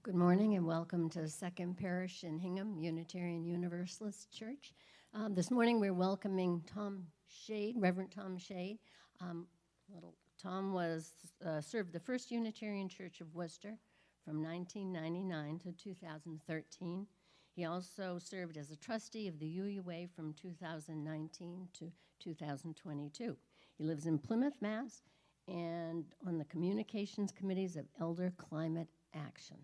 Good morning and welcome to Second Parish in Hingham Unitarian Universalist Church. This morning we're welcoming Tom Schade, Reverend Tom Schade. Tom served the First Unitarian Church of Worcester from 1999 to 2013. He also served as a trustee of the UUA from 2019 to 2022. He lives in Plymouth, Mass, and on the communications committees of Elder Climate Action.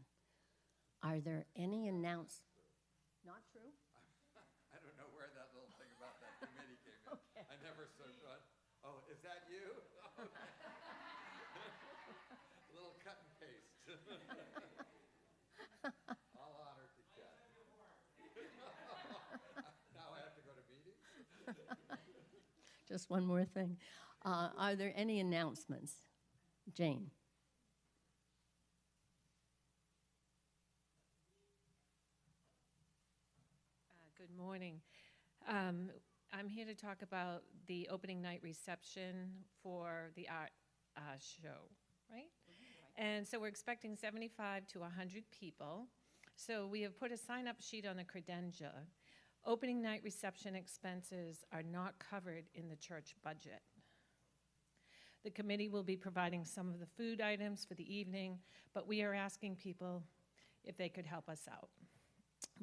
Are there any announcements? Not true? I don't know where that little thing about that committee came in. Okay. I never said, oh, is that you? Okay. A little cut and paste. All honor to Ken. Now I have to go to meetings? Just one more thing. Are there any announcements? Jane. Good morning. I'm here to talk about the opening night reception for the art show, right? And so we're expecting 75 to 100 people. So we have put a sign-up sheet on the credenza. Opening night reception expenses are not covered in the church budget. The committee will be providing some of the food items for the evening, but we are asking people if they could help us out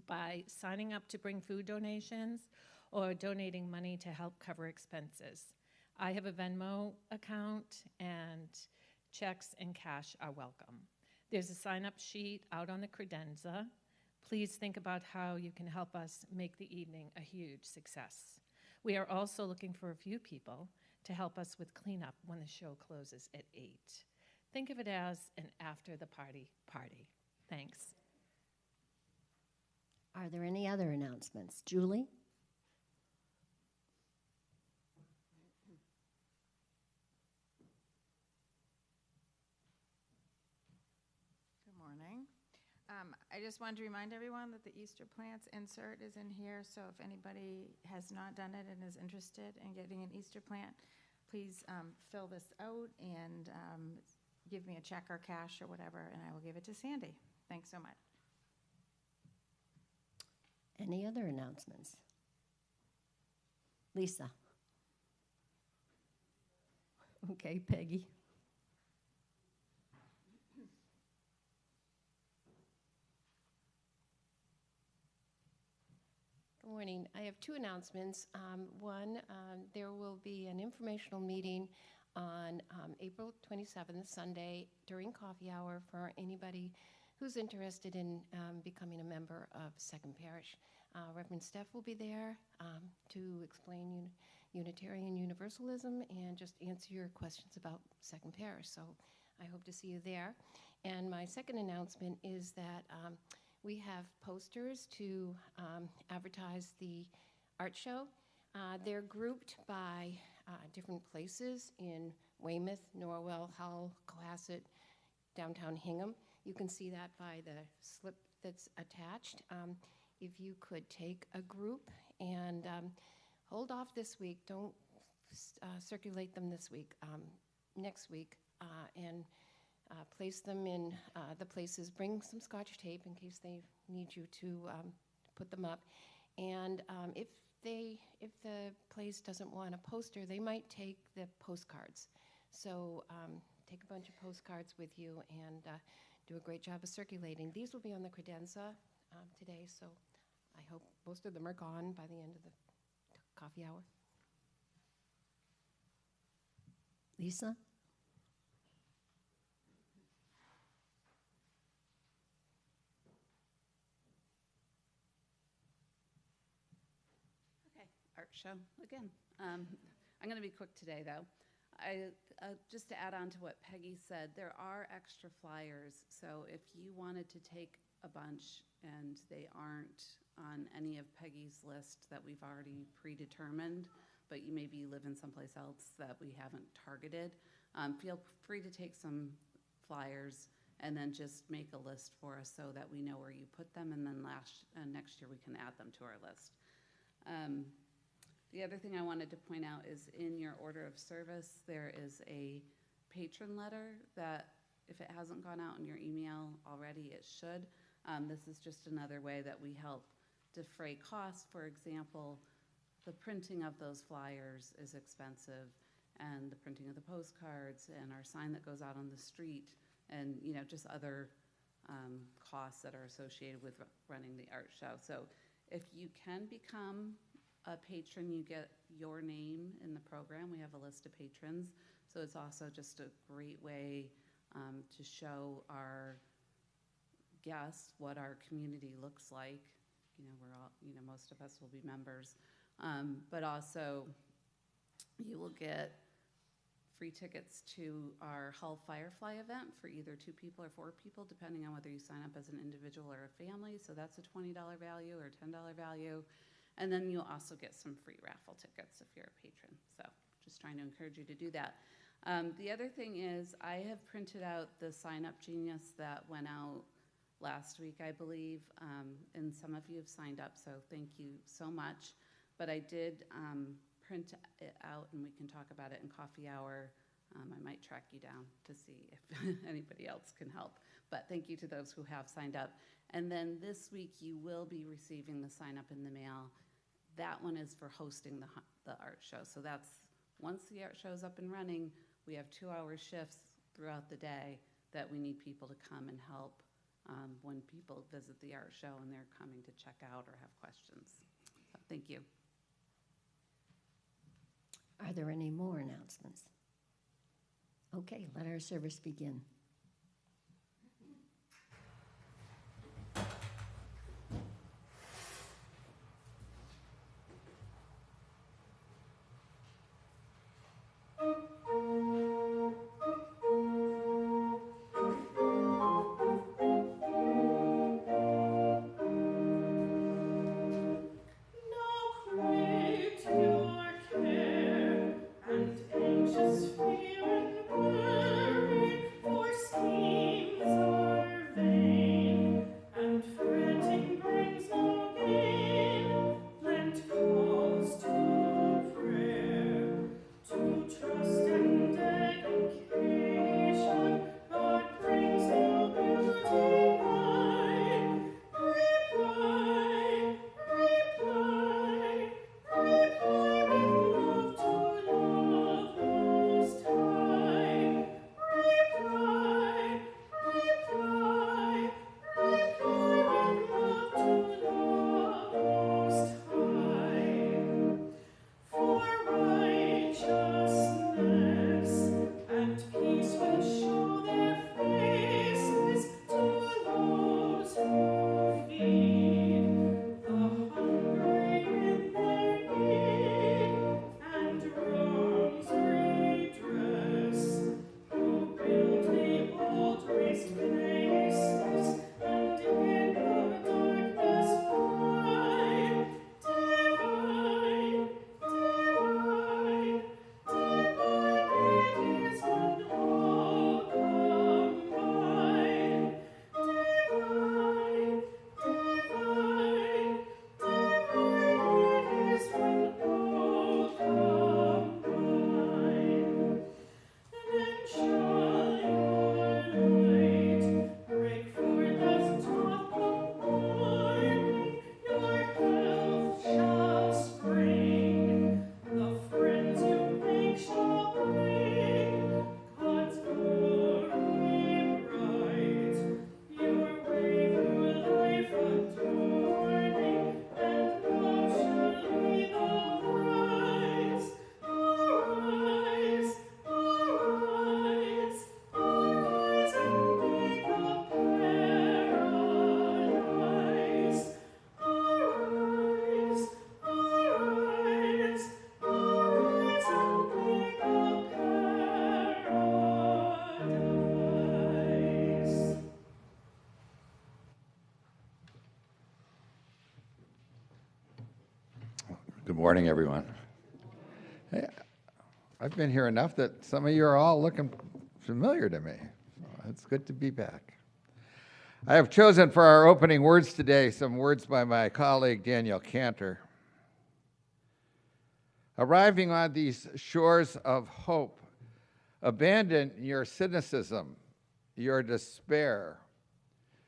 by signing up to bring food donations or donating money to help cover expenses. I have a Venmo account, and checks and cash are welcome. There's a sign-up sheet out on the credenza. Please think about how you can help us make the evening a huge success. We are also looking for a few people to help us with cleanup when the show closes at 8. Think of it as an after-the-party party. Thanks. Are there any other announcements? Julie? Good morning. I just wanted to remind everyone that the Easter plants insert is in here, so if anybody has not done it and is interested in getting an Easter plant, please fill this out and give me a check or cash or whatever, and I will give it to Sandy. Thanks so much. Any other announcements? Lisa? Okay, Peggy. Good morning. I have two announcements. One, there will be an informational meeting on April 27th, Sunday, during coffee hour for anybody who's interested in becoming a member of Second Parish. Reverend Steph will be there to explain Unitarian Universalism and just answer your questions about Second Parish. So I hope to see you there. And my second announcement is that we have posters to advertise the art show. They're grouped by different places in Weymouth, Norwell, Hull, Cohasset, downtown Hingham. You can see that by the slip that's attached. If you could take a group and hold off this week, don't circulate them this week, next week, and place them in the places. Bring some Scotch tape in case they need you to put them up. And if the place doesn't want a poster, they might take the postcards. So take a bunch of postcards with you and do a great job of circulating. These will be on the credenza today, so I hope most of them are gone by the end of the coffee hour. Lisa? Art show again. I'm going to be quick today, though. Just to add on to what Peggy said, there are extra flyers. So if you wanted to take a bunch and they aren't on any of Peggy's list that we've already predetermined, but you maybe live in someplace else that we haven't targeted, feel free to take some flyers and then just make a list for us so that we know where you put them, and then next year we can add them to our list. The other thing I wanted to point out is in your order of service, there is a patron letter that, if it hasn't gone out in your email already, it should. This is just another way that we help defray costs. For example, the printing of those flyers is expensive, and the printing of the postcards, and our sign that goes out on the street, and just other costs that are associated with running the art show. So if you can become a patron, you get your name in the program. We have a list of patrons, so it's also just a great way to show our guests what our community looks like. We're all, most of us will be members, but also you will get free tickets to our Hull Firefly event for either 2 people or 4 people, depending on whether you sign up as an individual or a family. So that's a $20 value or $10 value. And then you'll also get some free raffle tickets if you're a patron. So just trying to encourage you to do that. The other thing is I have printed out the Sign Up Genius that went out last week, I believe, and some of you have signed up, so thank you so much. But I did print it out, and we can talk about it in coffee hour. I might track you down to see if anybody else can help. But thank you to those who have signed up. And then this week, you will be receiving the sign up in the mail. That one is for hosting the art show. So that's, once the art show is up and running, we have 2-hour shifts throughout the day that we need people to come and help when people visit the art show and they're coming to check out or have questions. So thank you. Are there any more announcements? Okay, let our service begin. Good morning, everyone. Hey, I've been here enough that some of you are all looking familiar to me. So it's good to be back. I have chosen for our opening words today some words by my colleague Daniel Cantor. Arriving on these shores of hope, abandon your cynicism, your despair,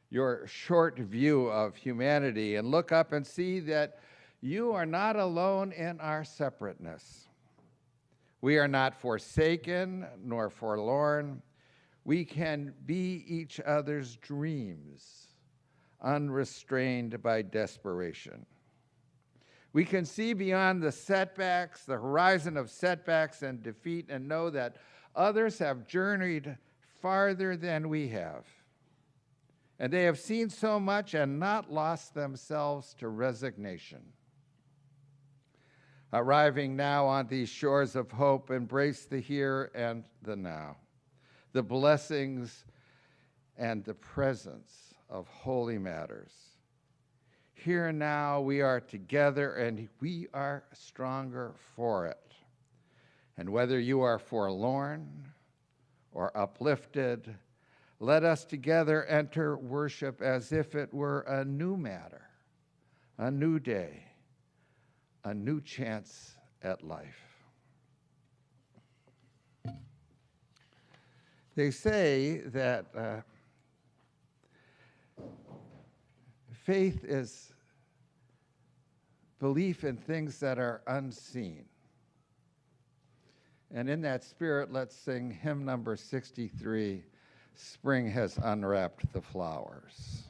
your short view of humanity, and look up and see that you are not alone in our separateness. We are not forsaken nor forlorn. We can be each other's dreams, unrestrained by desperation. We can see beyond the setbacks, the horizon of setbacks and defeat, and know that others have journeyed farther than we have. And they have seen so much and not lost themselves to resignation. Arriving now on these shores of hope, embrace the here and the now, the blessings and the presence of holy matters. Here and now we are together and we are stronger for it. And whether you are forlorn or uplifted, Let us together enter worship as if it were a new matter, a new day, a new chance at life. They say that faith is belief in things that are unseen. And in that spirit, let's sing hymn number 63, Spring Has Unwrapped the Flowers.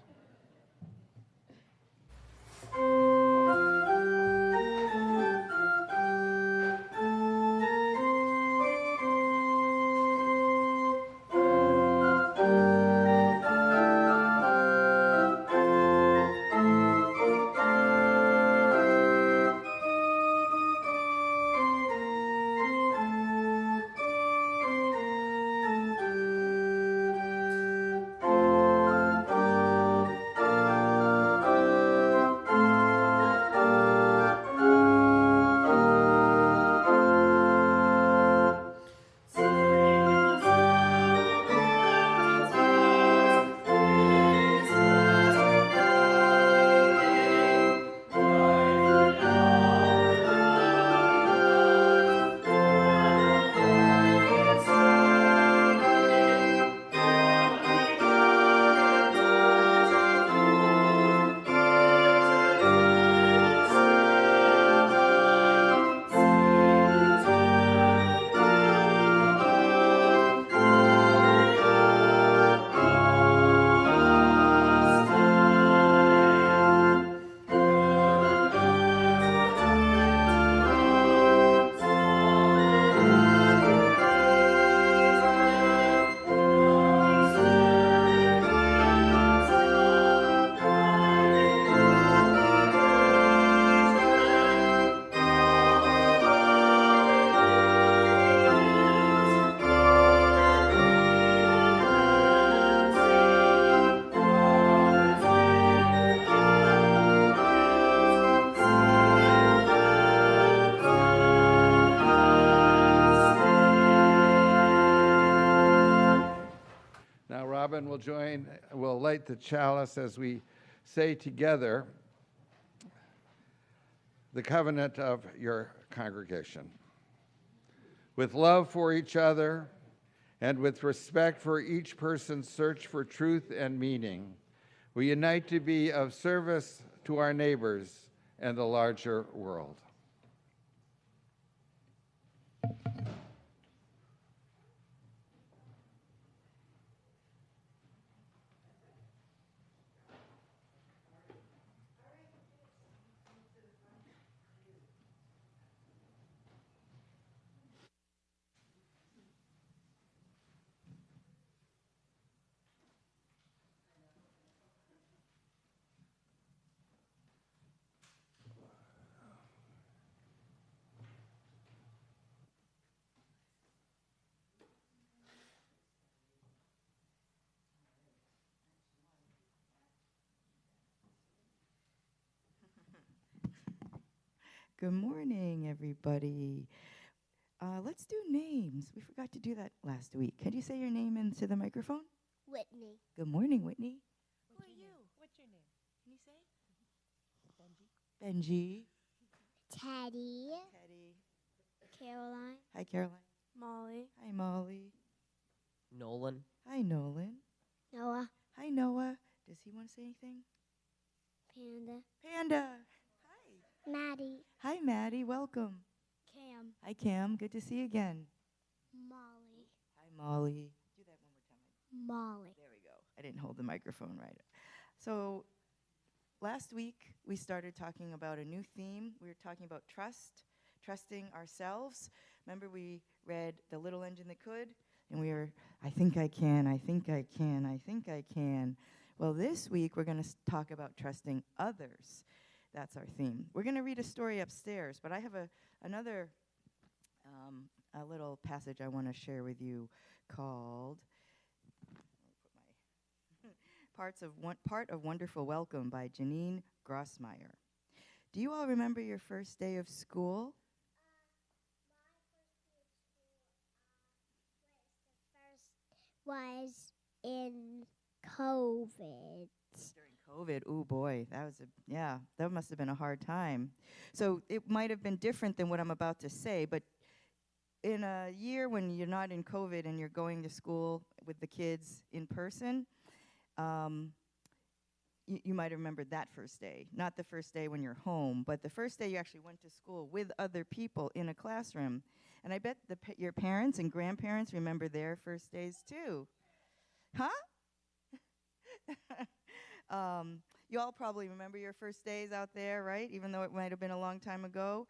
Now, Robin will light the chalice as we say together the covenant of your congregation. With love for each other and with respect for each person's search for truth and meaning, we unite to be of service to our neighbors and the larger world. Good morning, everybody. Let's do names. We forgot to do that last week. Can you say your name into the microphone? Whitney. Good morning, Whitney. Who are you? What's your name? Can you say? Benji. Teddy. Teddy. Caroline. Hi, Caroline. Molly. Hi, Molly. Nolan. Hi, Nolan. Noah. Hi, Noah. Does he want to say anything? Panda. Panda. Hi. Maddie. Hi, Maddie. Welcome. Cam. Hi, Cam. Good to see you again. Molly. Hi, Molly. Do that one more time. Molly. There we go. I didn't hold the microphone right. So last week, we started talking about a new theme. We were talking about trust, trusting ourselves. Remember, we read The Little Engine That Could, and we were, I think I can, I think I can, I think I can. Well, this week, we're going to talk about trusting others. That's our theme. We're going to read a story upstairs, but I have another a little passage I want to share with you called Part of Wonderful Welcome by Janine Grossmeyer. Do you all remember your first day of school? My first day of school was in COVID. During COVID, oh boy, that must have been a hard time. So it might have been different than what I'm about to say, but in a year when you're not in COVID and you're going to school with the kids in person, you might have remembered that first day. Not the first day when you're home, but the first day you actually went to school with other people in a classroom. And I bet your parents and grandparents remember their first days too. Huh? You all probably remember your first days out there, right? Even though it might have been a long time ago.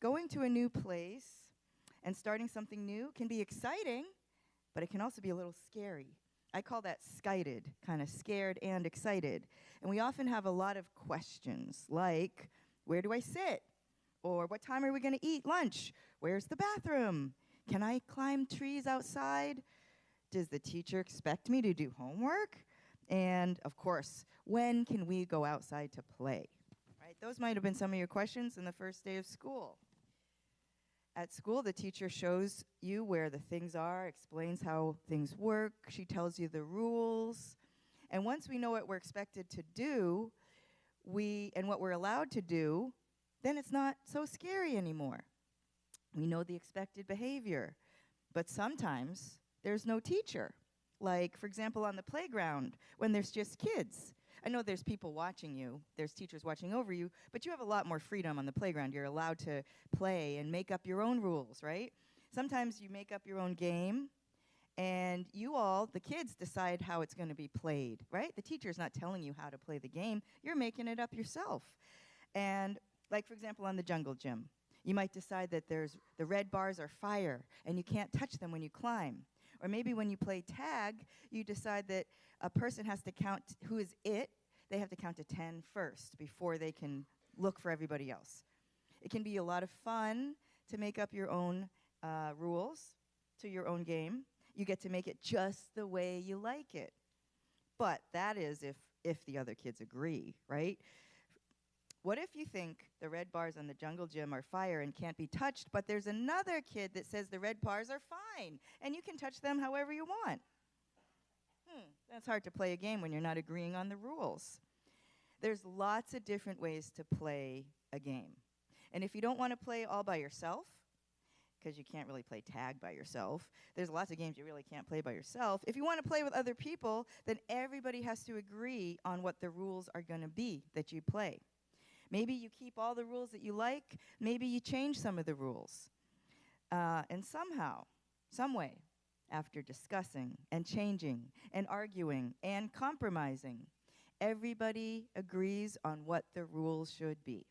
Going to a new place and starting something new can be exciting, but it can also be a little scary. I call that Schade, kind of scared and excited. And we often have a lot of questions like, where do I sit? Or what time are we going to eat lunch? Where's the bathroom? Can I climb trees outside? Does the teacher expect me to do homework? And of course, when can we go outside to play? Right? Those might have been some of your questions in the first day of school. At school, the teacher shows you where the things are, explains how things work. She tells you the rules. And once we know what we're expected to do, and what we're allowed to do, then it's not so scary anymore. We know the expected behavior. But sometimes there's no teacher. Like, for example, on the playground, when there's just kids. I know there's people watching you, there's teachers watching over you, but you have a lot more freedom on the playground. You're allowed to play and make up your own rules, right? Sometimes you make up your own game, and you all, the kids, decide how it's going to be played, right? The teacher's not telling you how to play the game. You're making it up yourself. And, like, for example, on the jungle gym, you might decide that the red bars are fire, and you can't touch them when you climb. Or maybe when you play tag, you decide that a person has to count who is it. They have to count to 10 first before they can look for everybody else. It can be a lot of fun to make up your own rules to your own game. You get to make it just the way you like it. But that is if the other kids agree, right? What if you think the red bars on the jungle gym are fire and can't be touched, but there's another kid that says the red bars are fine, and you can touch them however you want? That's hard to play a game when you're not agreeing on the rules. There's lots of different ways to play a game. And if you don't want to play all by yourself, because you can't really play tag by yourself, there's lots of games you really can't play by yourself. If you want to play with other people, then everybody has to agree on what the rules are going to be that you play. Maybe you keep all the rules that you like. Maybe you change some of the rules. And somehow, some way, after discussing and changing and arguing and compromising, everybody agrees on what the rules should be.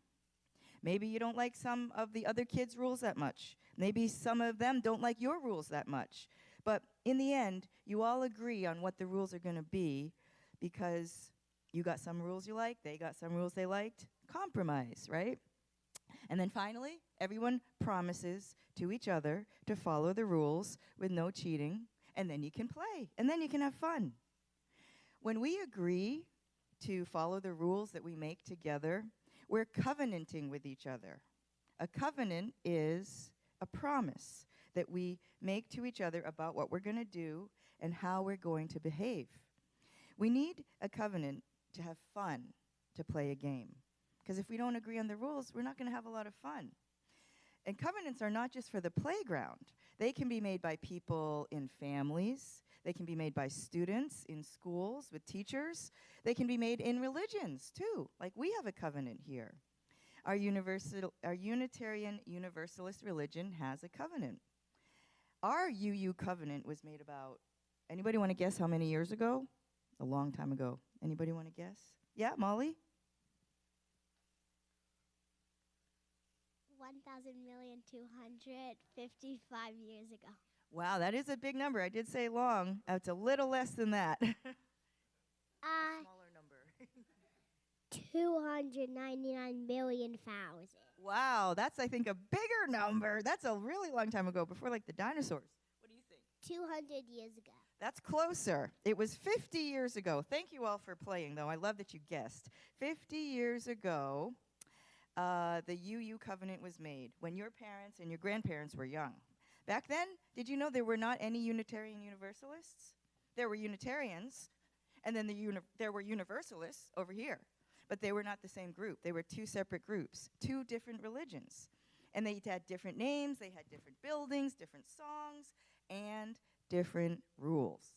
Maybe you don't like some of the other kids' rules that much. Maybe some of them don't like your rules that much. But in the end, you all agree on what the rules are going to be because you got some rules you like, they got some rules they liked. Compromise, right? And then finally, everyone promises to each other to follow the rules with no cheating, and then you can play, and then you can have fun. When we agree to follow the rules that we make together, we're covenanting with each other. A covenant is a promise that we make to each other about what we're going to do and how we're going to behave. We need a covenant to have fun, to play a game. Because if we don't agree on the rules, we're not going to have a lot of fun. And covenants are not just for the playground. They can be made by people in families. They can be made by students in schools with teachers. They can be made in religions, too. Like we have a covenant here. Our Unitarian Universalist religion has a covenant. Our UU covenant was made about, anybody want to guess how many years ago? A long time ago. Anybody want to guess? Yeah, Molly? 1,255 years ago. Wow, that is a big number. I did say long. It's a little less than that. Smaller number. 299 million thousand. Wow, that's, I think, a bigger number. That's a really long time ago, before, like, the dinosaurs. What do you think? 200 years ago. That's closer. It was 50 years ago. Thank you all for playing, though. I love that you guessed. 50 years ago, the UU covenant was made when your parents and your grandparents were young. Back then, did you know there were not any Unitarian Universalists? there were Unitarians, and then there were Universalists over here. But they were not the same group. They were two separate groups, two different religions. And they had different names, they had different buildings, different songs, and different rules.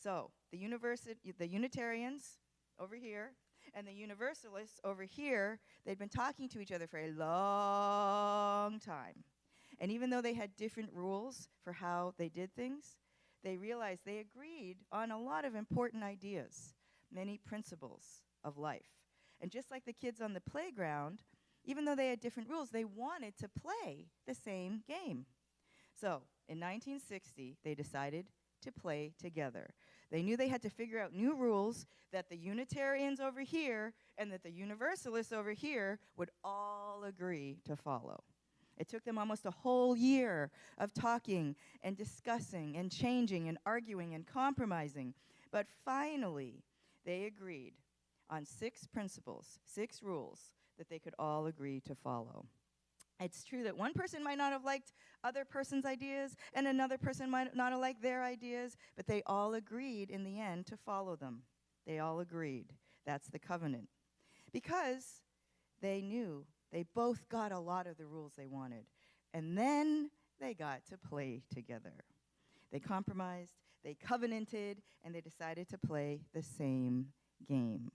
So the Unitarians over here and the Universalists over here, they'd been talking to each other for a long time. And even though they had different rules for how they did things, they realized they agreed on a lot of important ideas, many principles of life. And just like the kids on the playground, even though they had different rules, they wanted to play the same game. So in 1960, they decided to play together. They knew they had to figure out new rules that the Unitarians over here and that the Universalists over here would all agree to follow. It took them almost a whole year of talking and discussing and changing and arguing and compromising. But finally, they agreed on 6 principles, 6 rules that they could all agree to follow. It's true that one person might not have liked other person's ideas, and another person might not have liked their ideas, but they all agreed in the end to follow them. They all agreed. That's the covenant. Because they knew they both got a lot of the rules they wanted. And then they got to play together. They compromised, they covenanted, and they decided to play the same game.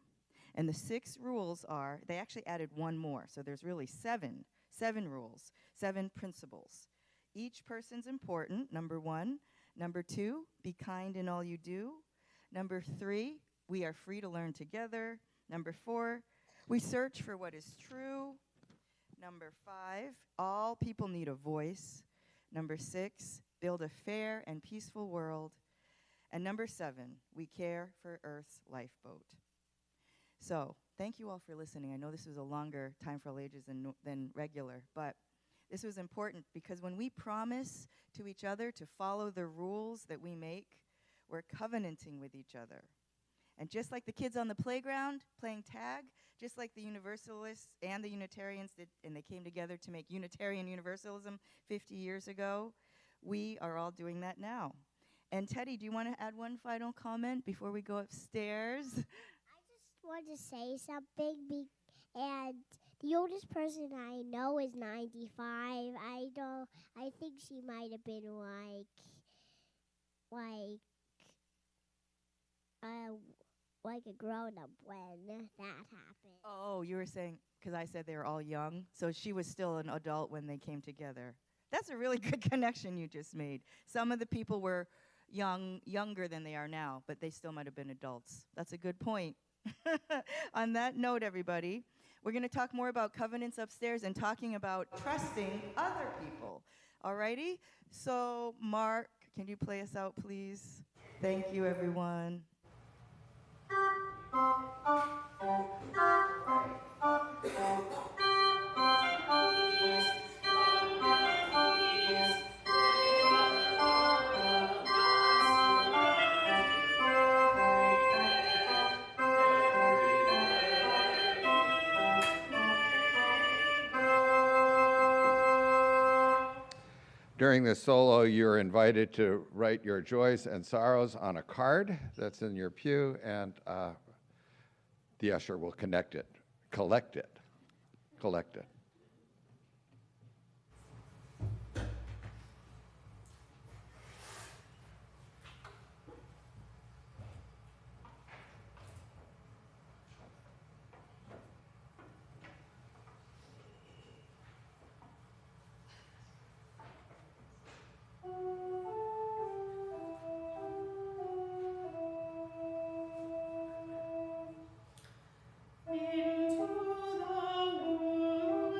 And the 6 rules are, they actually added one more, so there's really 7 rules, 7 principles. Each person's important, number 1. Number 2, be kind in all you do. Number 3, we are free to learn together. Number 4, we search for what is true. Number 5, all people need a voice. Number 6, build a fair and peaceful world. And number 7, we care for Earth's lifeboat. So, thank you all for listening. I know this was a longer time for all ages than regular, but this was important because when we promise to each other to follow the rules that we make, we're covenanting with each other. And just like the kids on the playground playing tag, just like the Universalists and the Unitarians did, and they came together to make Unitarian Universalism 50 years ago, we are all doing that now. And Teddy, do you want to add one final comment before we go upstairs? Want to say something, and the oldest person I know is 95. I think she might have been like a grown-up when that happened. Oh, you were saying, because I said they were all young, so she was still an adult when they came together. That's a really good connection you just made. Some of the people were younger than they are now, but they still might have been adults. That's a good point. On that note, everybody, we're going to talk more about covenants upstairs and talking about trusting other people. Alrighty? So, Mark, can you play us out, please? Thank you, everyone. During this solo, you're invited to write your joys and sorrows on a card that's in your pew, and the usher will collect it. Into the womb.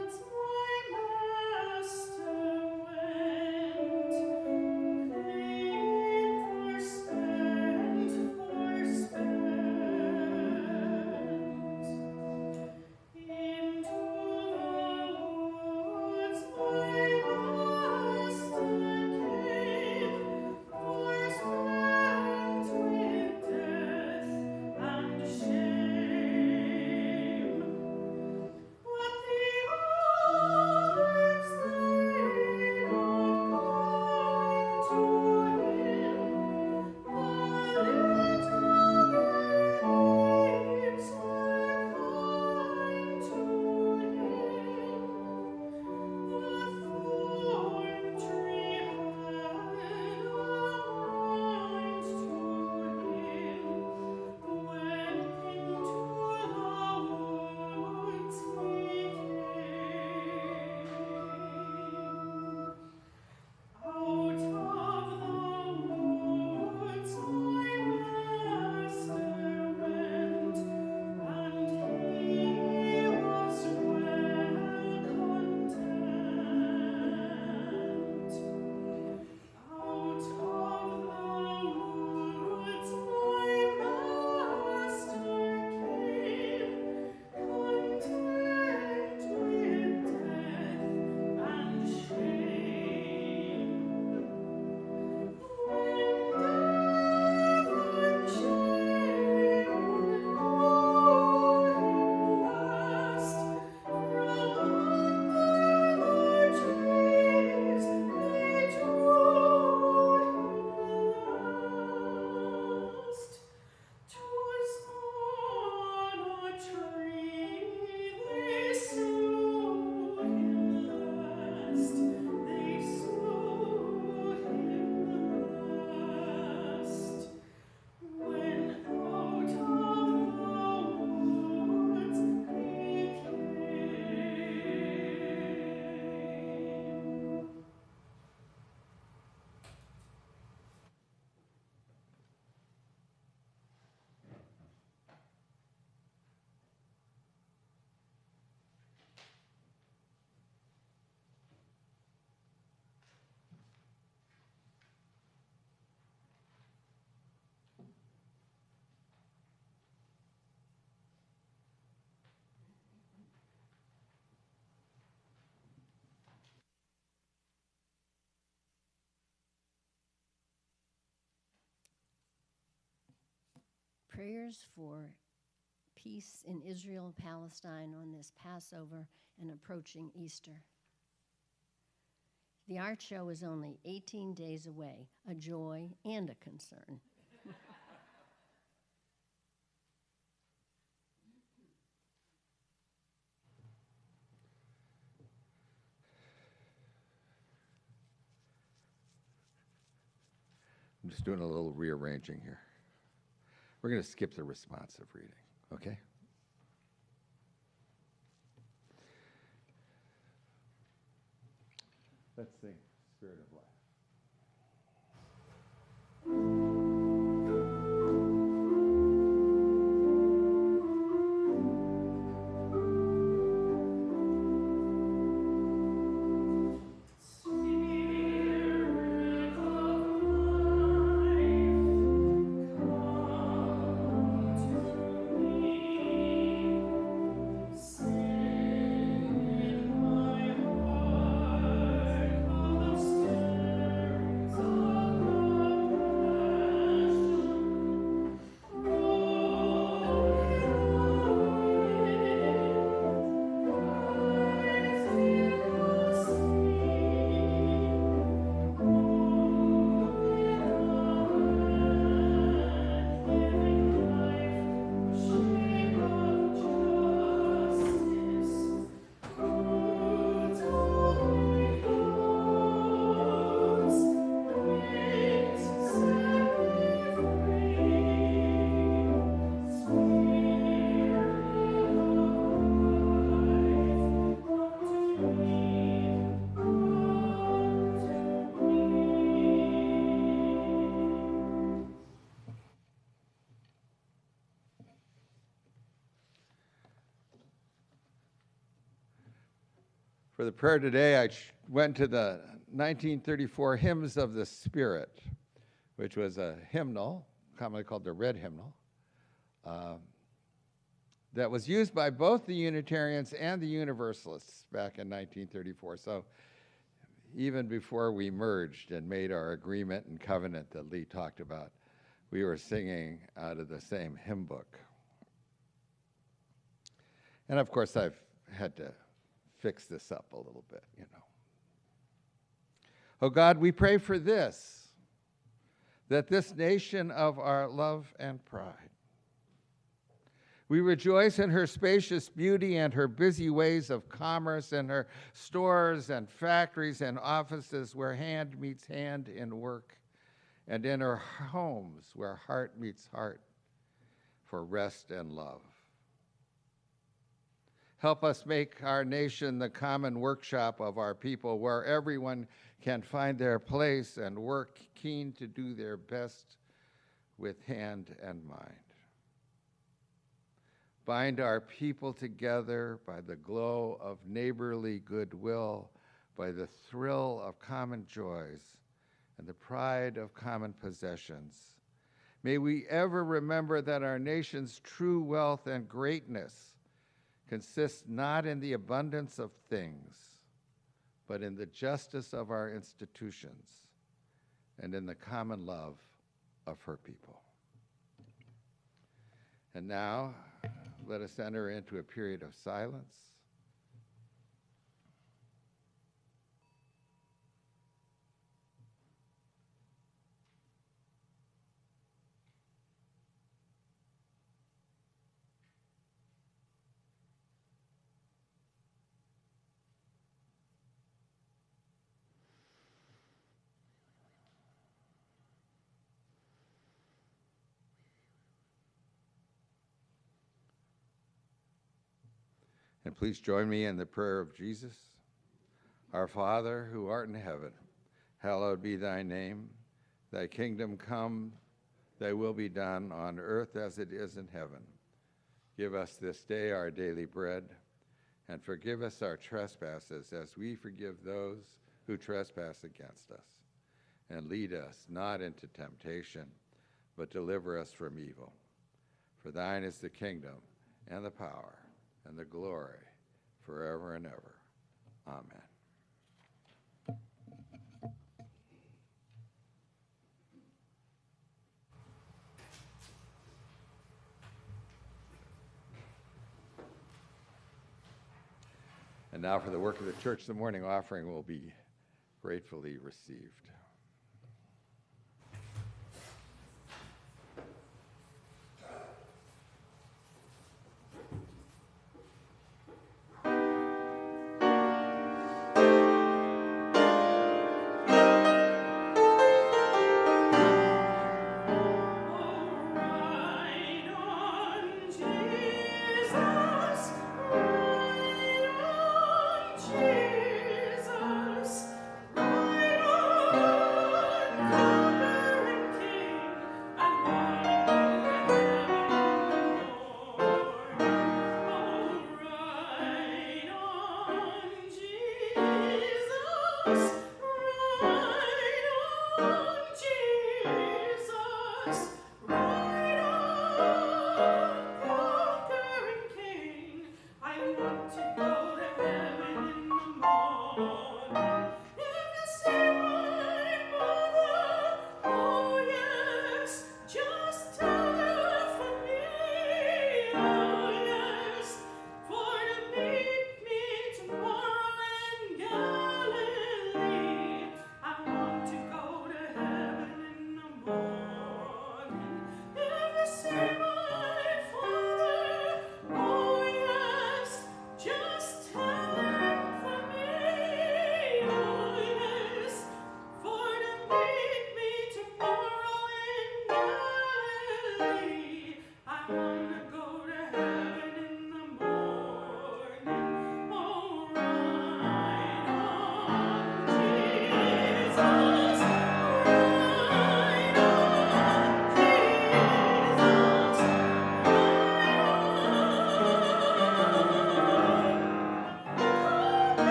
prayers for peace in Israel and Palestine on this Passover and approaching Easter. The art show is only 18 days away, a joy and a concern. I'm just doing a little rearranging here. We're going to skip the responsive reading, okay? Let's sing Spirit of Life. For the prayer today, I went to the 1934 Hymns of the Spirit, which was a hymnal, commonly called the Red Hymnal, that was used by both the Unitarians and the Universalists back in 1934. So even before we merged and made our agreement and covenant that Lee talked about, we were singing out of the same hymn book. And of course, I've had to fix this up a little bit, you know. Oh God, we pray for this, that this nation of our love and pride. We rejoice in her spacious beauty and her busy ways of commerce and her stores and factories and offices where hand meets hand in work, and in her homes where heart meets heart for rest and love. Help us make our nation the common workshop of our people, where everyone can find their place and work keen to do their best with hand and mind. Bind our people together by the glow of neighborly goodwill, by the thrill of common joys, and the pride of common possessions. May we ever remember that our nation's true wealth and greatness consists not in the abundance of things, but in the justice of our institutions and in the common love of her people. And now, let us enter into a period of silence. And please join me in the prayer of Jesus. Our Father, who art in heaven, hallowed be thy name. Thy kingdom come, thy will be done on earth as it is in heaven. Give us this day our daily bread, and forgive us our trespasses as we forgive those who trespass against us. And lead us not into temptation, but deliver us from evil. For thine is the kingdom and the power and the glory forever and ever. Amen. And now for the work of the church, the morning offering will be gratefully received.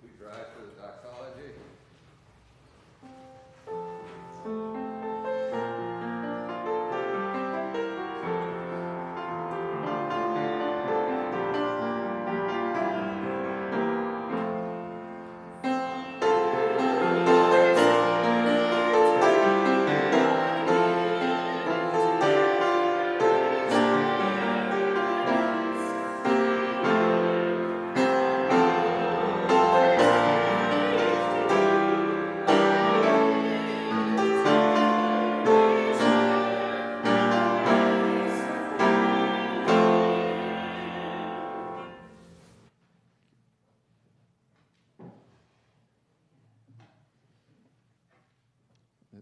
Please rise for the doxology.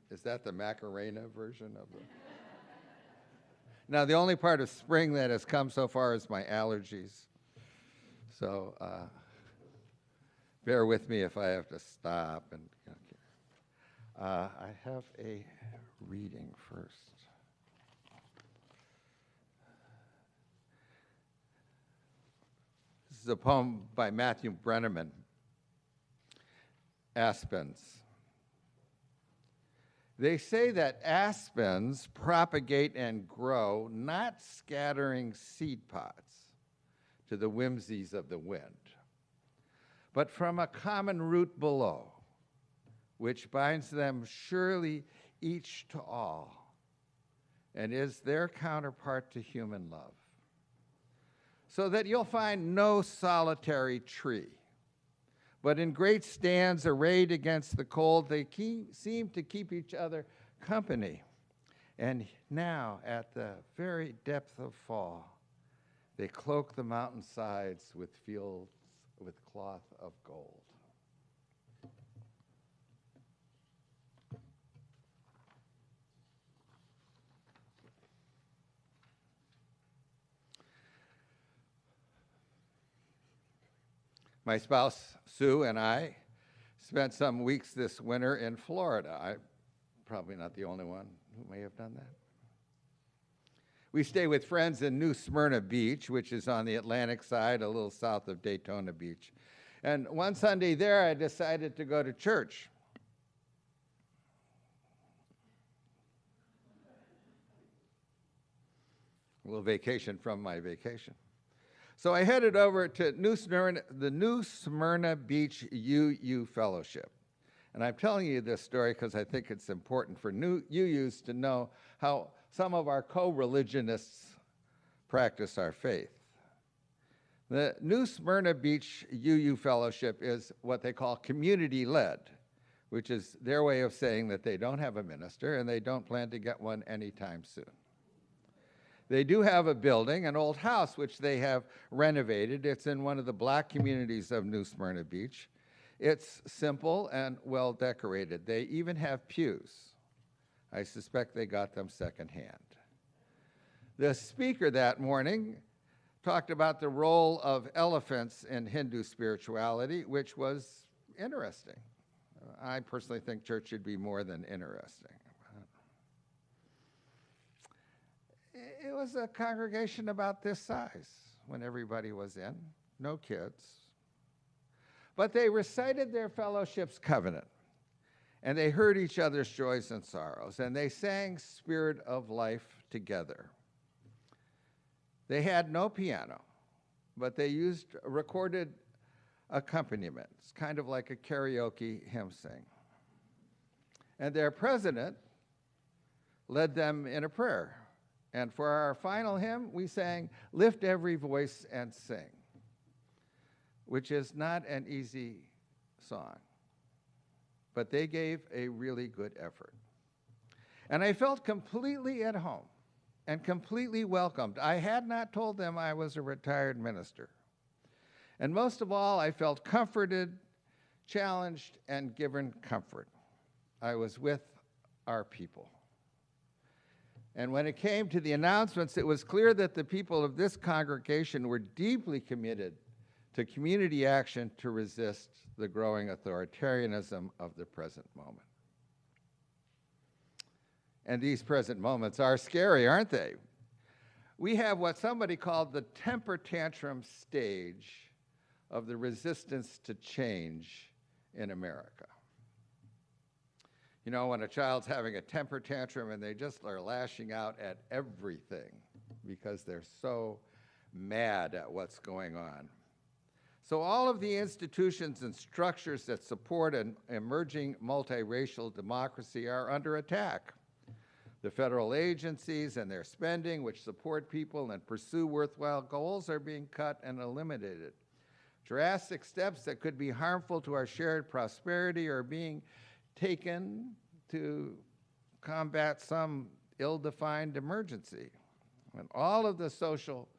Is that the Macarena version of the? Now, the only part of spring that has come so far is my allergies. So bear with me if I have to stop. And I have a reading first. This is a poem by Matthew Brenneman, Aspens. They say that aspens propagate and grow, not scattering seed pods to the whimsies of the wind, but from a common root below, which binds them surely each to all, and is their counterpart to human love. So that you'll find no solitary tree, but in great stands arrayed against the cold, they seem to keep each other company. And now, at the very depth of fall, they cloak the mountainsides with fields with cloth of gold. My spouse, Sue, and I spent some weeks this winter in Florida. I'm probably not the only one who may have done that. We stay with friends in New Smyrna Beach, which is on the Atlantic side, a little south of Daytona Beach. And one Sunday there, I decided to go to church. A little vacation from my vacation. So I headed over to the New Smyrna Beach UU Fellowship. And I'm telling you this story because I think it's important for new UUs to know how some of our co-religionists practice our faith. The New Smyrna Beach UU Fellowship is what they call community-led, which is their way of saying that they don't have a minister and they don't plan to get one anytime soon. They do have a building, an old house, which they have renovated. It's in one of the black communities of New Smyrna Beach. It's simple and well decorated. They even have pews. I suspect they got them secondhand. The speaker that morning talked about the role of elephants in Hindu spirituality, which was interesting. I personally think church should be more than interesting. It was a congregation about this size when everybody was in, no kids. But they recited their fellowship's covenant, and they heard each other's joys and sorrows, and they sang Spirit of Life together. They had no piano, but they used recorded accompaniments, kind of like a karaoke hymn sing. And their president led them in a prayer. And for our final hymn, we sang, Lift Every Voice and Sing, which is not an easy song, but they gave a really good effort. And I felt completely at home and completely welcomed. I had not told them I was a retired minister. And most of all, I felt comforted, challenged, and given comfort. I was with our people. And when it came to the announcements, it was clear that the people of this congregation were deeply committed to community action to resist the growing authoritarianism of the present moment. And these present moments are scary, aren't they? We have what somebody called the temper tantrum stage of the resistance to change in America. You know, when a child's having a temper tantrum and they just are lashing out at everything because they're so mad at what's going on. So all of the institutions and structures that support an emerging multiracial democracy are under attack. The federal agencies and their spending, which support people and pursue worthwhile goals, are being cut and eliminated. Drastic steps that could be harmful to our shared prosperity are being taken to combat some ill-defined emergency. And all of the social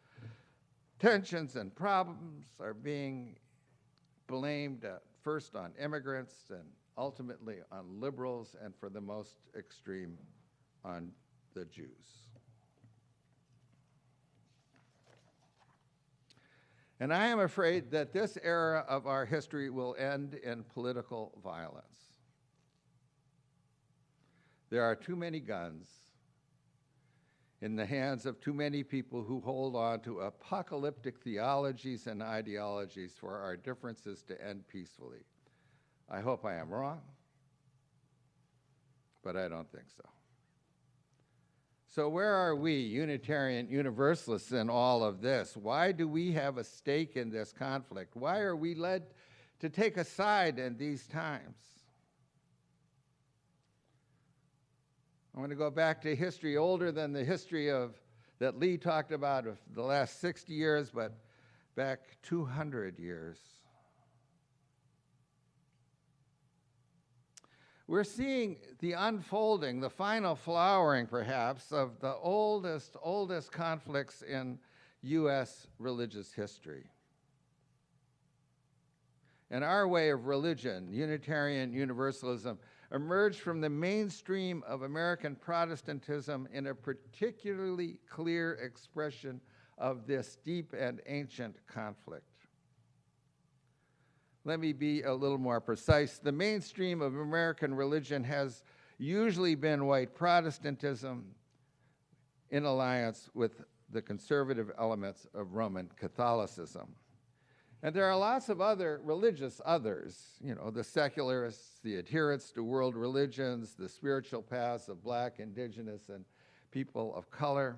tensions and problems are being blamed first on immigrants and ultimately on liberals and for the most extreme on the Jews. And I am afraid that this era of our history will end in political violence. There are too many guns in the hands of too many people who hold on to apocalyptic theologies and ideologies for our differences to end peacefully. I hope I am wrong, but I don't think so. So where are we, Unitarian Universalists, in all of this? Why do we have a stake in this conflict? Why are we led to take a side in these times? I want to go back to history older than the history that Lee talked about of the last 60 years, but back 200 years. We're seeing the unfolding, the final flowering, perhaps, of the oldest conflicts in U.S. religious history. And our way of religion, Unitarian Universalism, emerged from the mainstream of American Protestantism in a particularly clear expression of this deep and ancient conflict. Let me be a little more precise. The mainstream of American religion has usually been white Protestantism, in alliance with the conservative elements of Roman Catholicism. And there are lots of other religious others, the secularists, the adherents to world religions, the spiritual paths of Black, Indigenous, and people of color.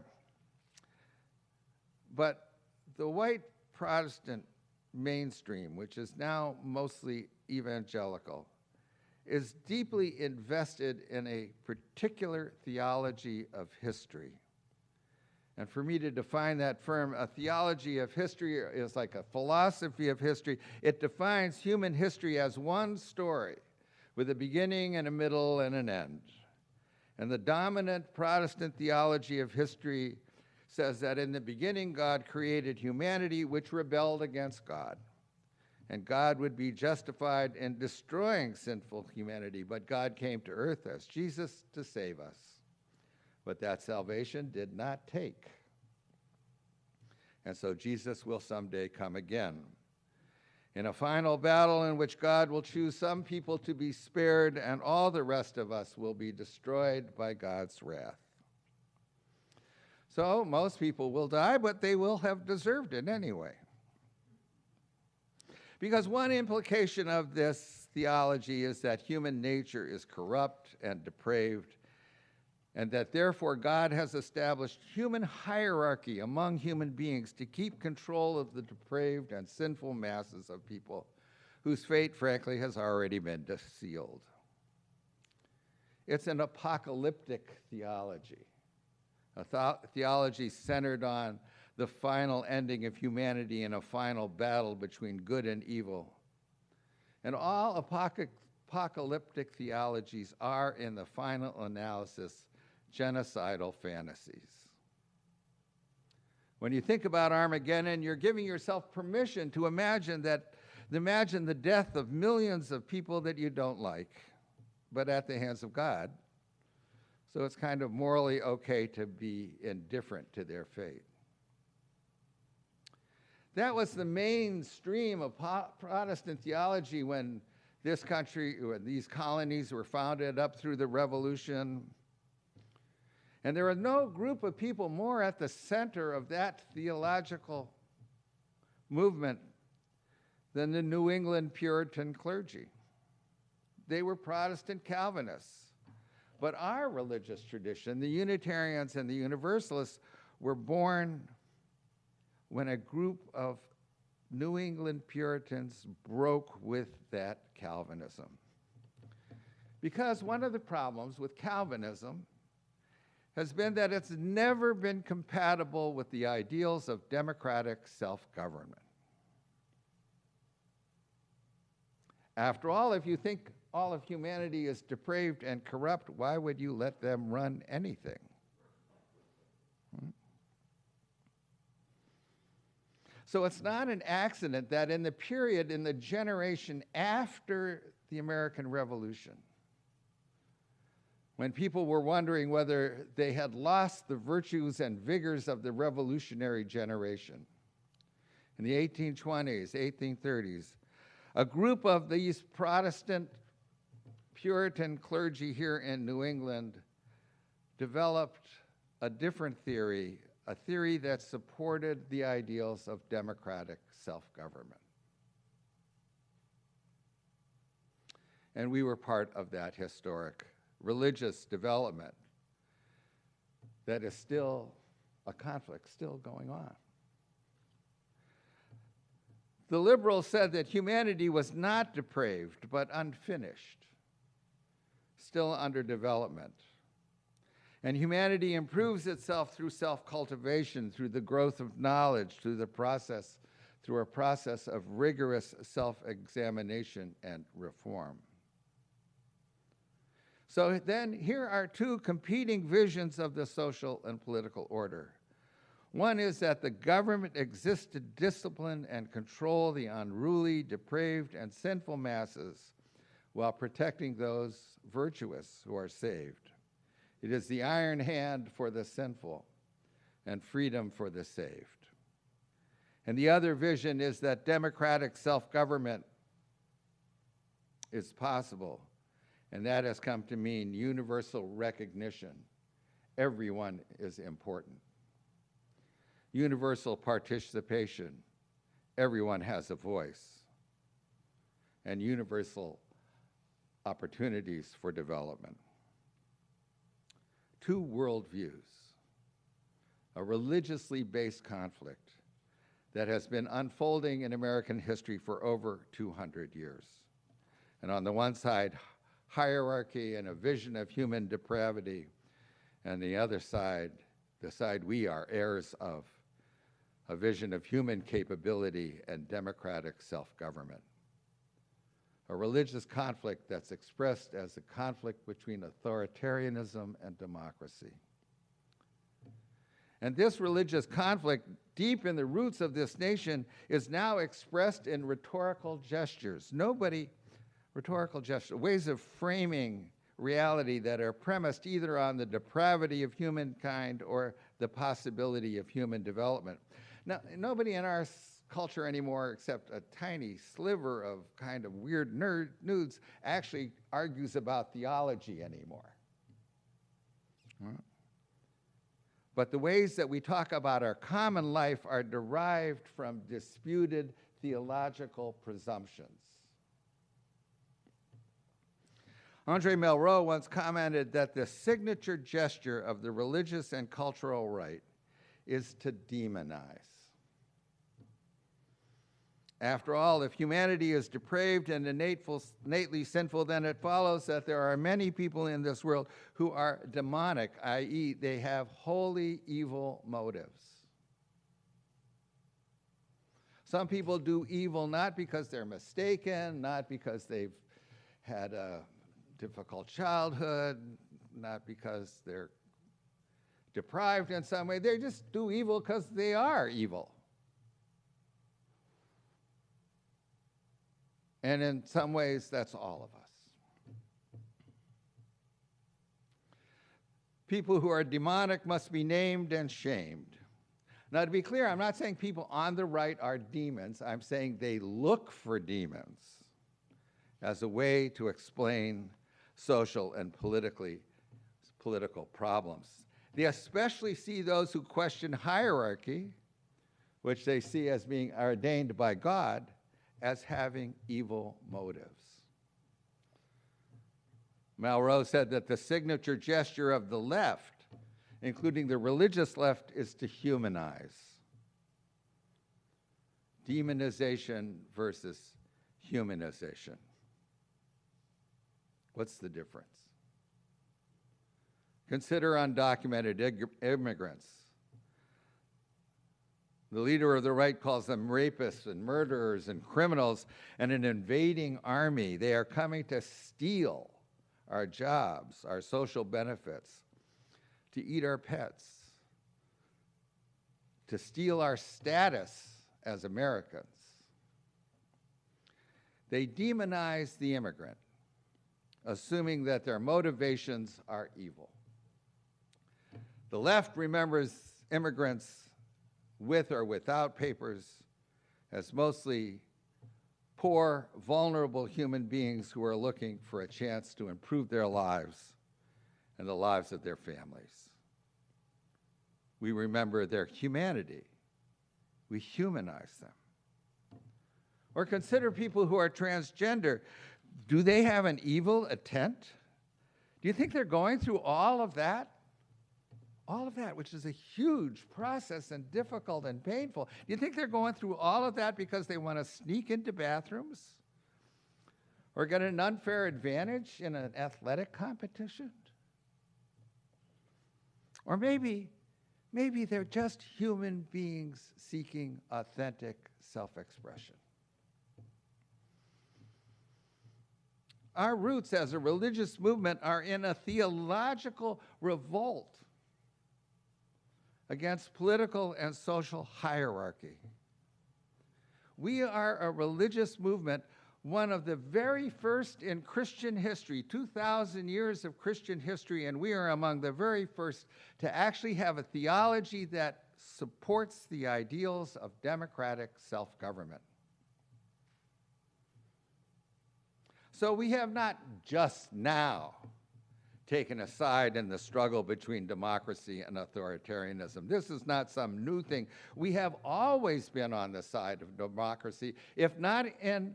But the white Protestant mainstream, which is now mostly evangelical, is deeply invested in a particular theology of history. And for me to define that term, a theology of history is like a philosophy of history. It defines human history as one story with a beginning and a middle and an end. And the dominant Protestant theology of history says that in the beginning, God created humanity, which rebelled against God. And God would be justified in destroying sinful humanity, but God came to earth as Jesus to save us. But that salvation did not take. And so Jesus will someday come again in a final battle in which God will choose some people to be spared and all the rest of us will be destroyed by God's wrath. So most people will die, but they will have deserved it anyway. Because one implication of this theology is that human nature is corrupt and depraved, and that therefore God has established human hierarchy among human beings to keep control of the depraved and sinful masses of people whose fate, frankly, has already been sealed. It's an apocalyptic theology, a theology centered on the final ending of humanity in a final battle between good and evil. And all apocalyptic theologies are, in the final analysis, genocidal fantasies. When you think about Armageddon, you're giving yourself permission to imagine the death of millions of people that you don't like, but at the hands of God. So it's kind of morally okay to be indifferent to their fate. That was the mainstream of Protestant theology when this country, when these colonies were founded up through the Revolution. And there was no group of people more at the center of that theological movement than the New England Puritan clergy. They were Protestant Calvinists. But our religious tradition, the Unitarians and the Universalists, were born when a group of New England Puritans broke with that Calvinism. Because one of the problems with Calvinism has been that it's never been compatible with the ideals of democratic self-government. After all, if you think all of humanity is depraved and corrupt, why would you let them run anything? So it's not an accident that in the period, in the generation after the American Revolution, when people were wondering whether they had lost the virtues and vigors of the revolutionary generation, in the 1820s, 1830s, a group of these Protestant Puritan clergy here in New England developed a different theory, a theory that supported the ideals of democratic self-government. And we were part of that historic religious development that is still a conflict, still going on. The liberals said that humanity was not depraved, but unfinished, still under development. And humanity improves itself through self-cultivation, through the growth of knowledge, through a process of rigorous self-examination and reform. So then here are two competing visions of the social and political order. One is that the government exists to discipline and control the unruly, depraved, and sinful masses while protecting those virtuous who are saved. It is the iron hand for the sinful and freedom for the saved. And the other vision is that democratic self-government is possible, and that has come to mean universal recognition everyone is important. Universal participation, everyone has a voice. And universal opportunities for development. Two worldviews, a religiously based conflict that has been unfolding in American history for over 200 years. And on the one side, hierarchy and a vision of human depravity, and the other side, the side we are, heirs of, a vision of human capability and democratic self-government. A religious conflict that's expressed as a conflict between authoritarianism and democracy. And this religious conflict, deep in the roots of this nation, is now expressed in rhetorical gestures. Rhetorical gestures, ways of framing reality that are premised either on the depravity of humankind or the possibility of human development. Now, nobody in our culture anymore, except a tiny sliver of kind of weird nudes, actually argues about theology anymore. But the ways that we talk about our common life are derived from disputed theological presumptions. Andre Malraux once commented that the signature gesture of the religious and cultural right is to demonize. After all, if humanity is depraved and innately sinful, then it follows that there are many people in this world who are demonic, i.e., they have wholly evil motives. Some people do evil not because they're mistaken, not because they've had a difficult childhood, not because they're deprived in some way. They just do evil because they are evil. And in some ways, that's all of us. People who are demonic must be named and shamed. Now, to be clear, I'm not saying people on the right are demons. I'm saying they look for demons as a way to explain social and political problems. They especially see those who question hierarchy, which they see as being ordained by God, as having evil motives. Malraux said that the signature gesture of the left, including the religious left, is to humanize. Demonization versus humanization. What's the difference? Consider undocumented immigrants. The leader of the right calls them rapists and murderers and criminals and an invading army. They are coming to steal our jobs, our social benefits, to eat our pets, to steal our status as Americans. They demonize the immigrant, assuming that their motivations are evil. The left remembers immigrants with or without papers as mostly poor, vulnerable human beings who are looking for a chance to improve their lives and the lives of their families. We remember their humanity. We humanize them. Or consider people who are transgender. Do they have an evil intent? Do you think they're going through all of that? All of that, which is a huge process and difficult and painful. Do you think they're going through all of that because they want to sneak into bathrooms? Or get an unfair advantage in an athletic competition? Or maybe they're just human beings seeking authentic self-expression. Our roots as a religious movement are in a theological revolt against political and social hierarchy. We are a religious movement, one of the very first in Christian history, 2,000 years of Christian history, and we are among the very first to actually have a theology that supports the ideals of democratic self-government. So we have not just now taken a side in the struggle between democracy and authoritarianism. This is not some new thing. We have always been on the side of democracy, if not in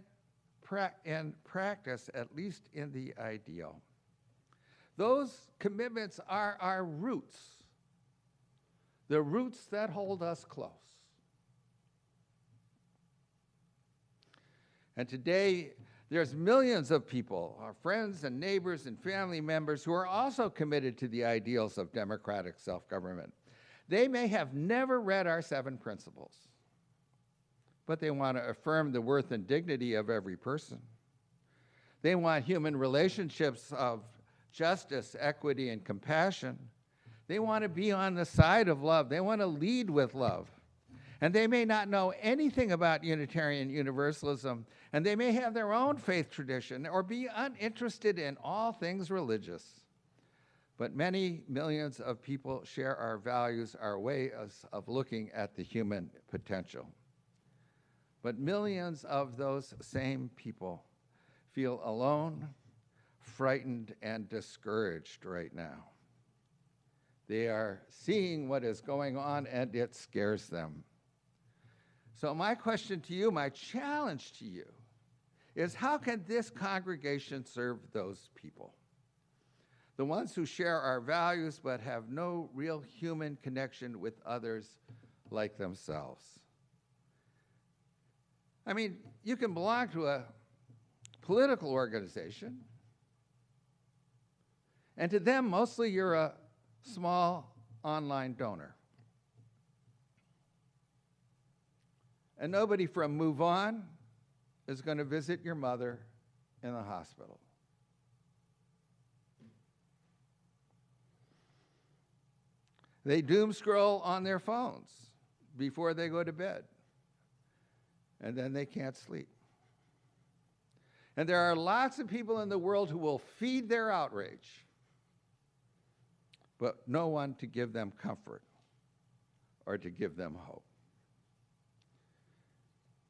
practice, at least in the ideal. Those commitments are our roots, the roots that hold us close. And today, there's millions of people, our friends and neighbors and family members, who are also committed to the ideals of democratic self-government. They may have never read our 7 principles, but they want to affirm the worth and dignity of every person. They want human relationships of justice, equity, and compassion. They want to be on the side of love. They want to lead with love. And they may not know anything about Unitarian Universalism, and they may have their own faith tradition or be uninterested in all things religious. But many millions of people share our values, our ways of looking at the human potential. But millions of those same people feel alone, frightened, and discouraged right now. They are seeing what is going on, and it scares them. So my question to you, my challenge to you, is how can this congregation serve those people? The ones who share our values but have no real human connection with others like themselves. I mean, you can belong to a political organization, and to them, mostly you're a small online donor. And nobody from Move On is going to visit your mother in the hospital. They doom scroll on their phones before they go to bed, and then they can't sleep. And there are lots of people in the world who will feed their outrage, but no one to give them comfort or to give them hope.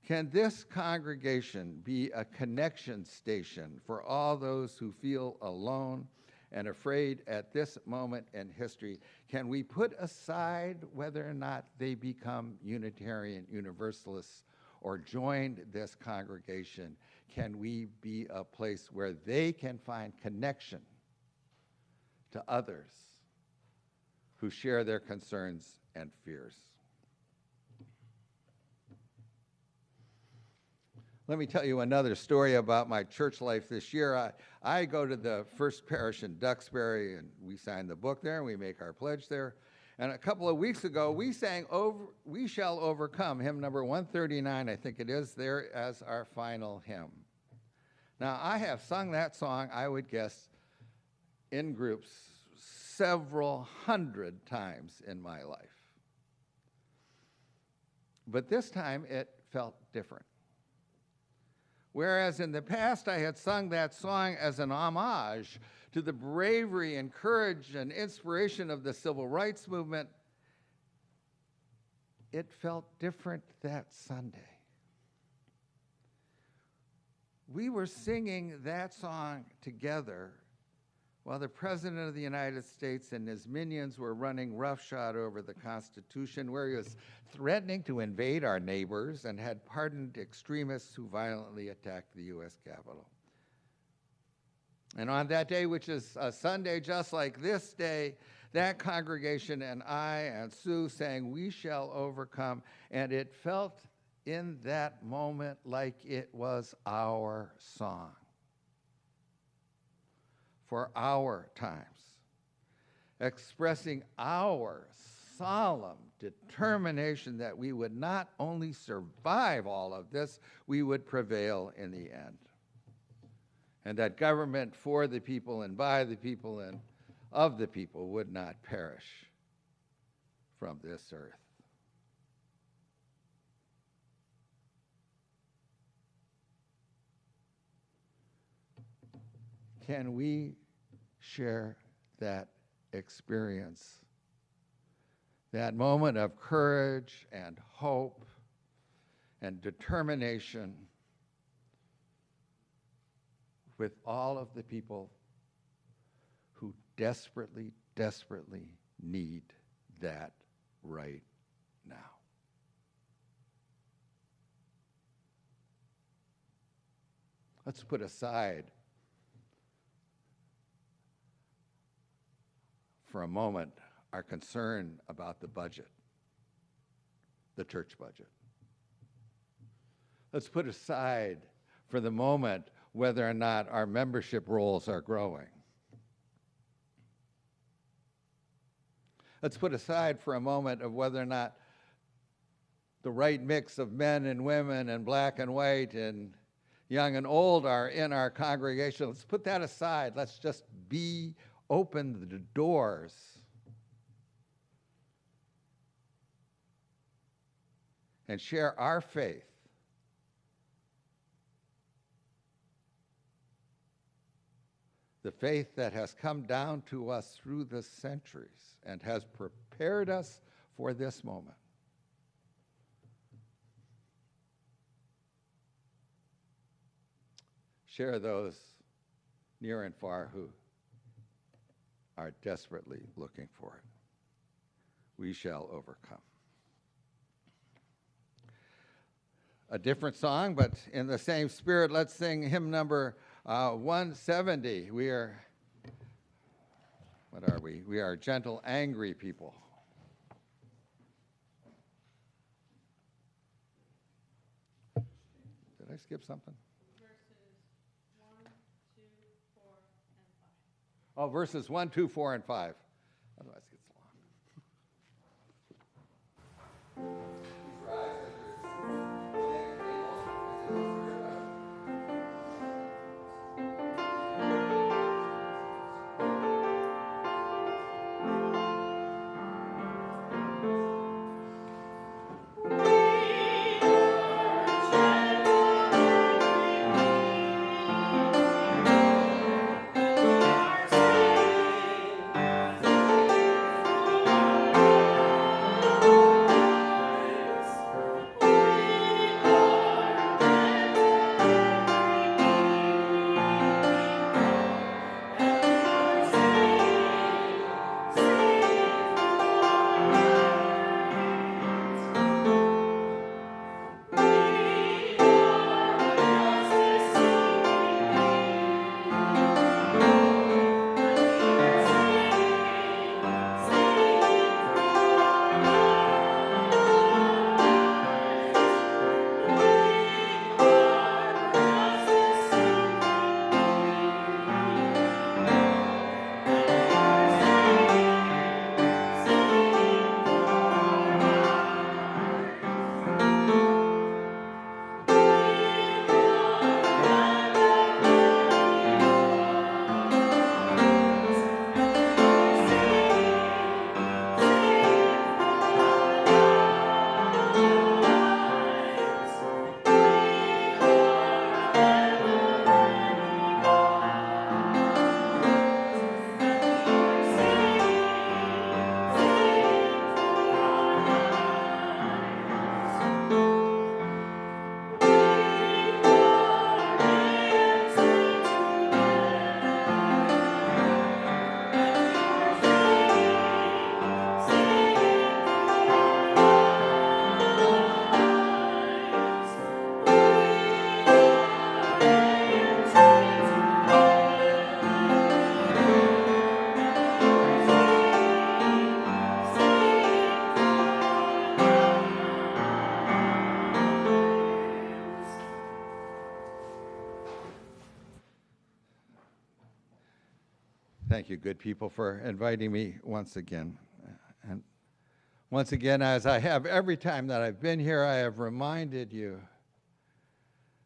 Can this congregation be a connection station for all those who feel alone and afraid at this moment in history? Can we put aside whether or not they become Unitarian Universalists or join this congregation? Can we be a place where they can find connection to others who share their concerns and fears? Let me tell you another story about my church life this year. I go to the First Parish in Duxbury, and we sign the book there, and we make our pledge there. And a couple of weeks ago, we sang We Shall Overcome, hymn number 139, I think it is, there as our final hymn. Now, I have sung that song, I would guess, in groups several hundred times in my life. But this time, it felt different. Whereas in the past I had sung that song as an homage to the bravery and courage and inspiration of the civil rights movement, it felt different that Sunday. We were singing that song together while the President of the United States and his minions were running roughshod over the Constitution, where he was threatening to invade our neighbors and had pardoned extremists who violently attacked the U.S. Capitol. And on that day, which is a Sunday just like this day, that congregation and I and Sue sang, We Shall Overcome, and it felt in that moment like it was our song for our times, expressing our solemn determination that we would not only survive all of this, we would prevail in the end. And that government for the people and by the people and of the people would not perish from this earth. Can we share that experience, that moment of courage and hope and determination with all of the people who desperately, desperately need that right now. Let's put aside for a moment our concern about the budget, the church budget. Let's put aside for the moment whether or not our membership rolls are growing. Let's put aside for a moment of whether or not the right mix of men and women and black and white and young and old are in our congregation. Let's put that aside. Let's just open the doors and share our faith. The faith that has come down to us through the centuries and has prepared us for this moment. Share those near and far who are desperately looking for it. We shall overcome. A different song, but in the same spirit, let's sing hymn number 170. We are, what are we? We are gentle, angry people. Did I skip something? Oh, verses 1, 2, 4, and 5. Otherwise it gets long. Thank you, good people, for inviting me once again. And once again, as I have every time that I've been here, I have reminded you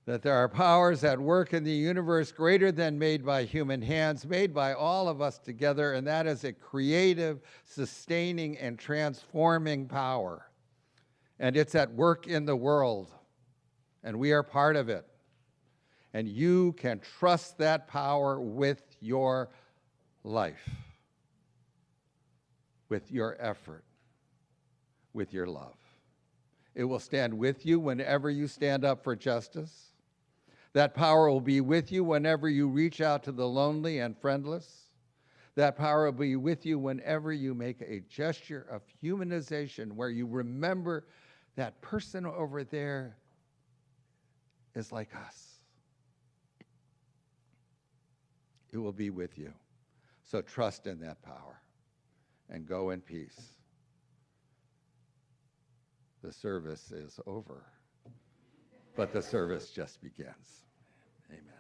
that there are powers at work in the universe greater than made by human hands, made by all of us together, and that is a creative, sustaining, and transforming power. And it's at work in the world, and we are part of it. And you can trust that power with your life, with your effort, with your love. It will stand with you whenever you stand up for justice. That power will be with you whenever you reach out to the lonely and friendless. That power will be with you whenever you make a gesture of humanization, where you remember that person over there is like us. It will be with you. So trust in that power and go in peace. The service is over, but the service just begins. Amen.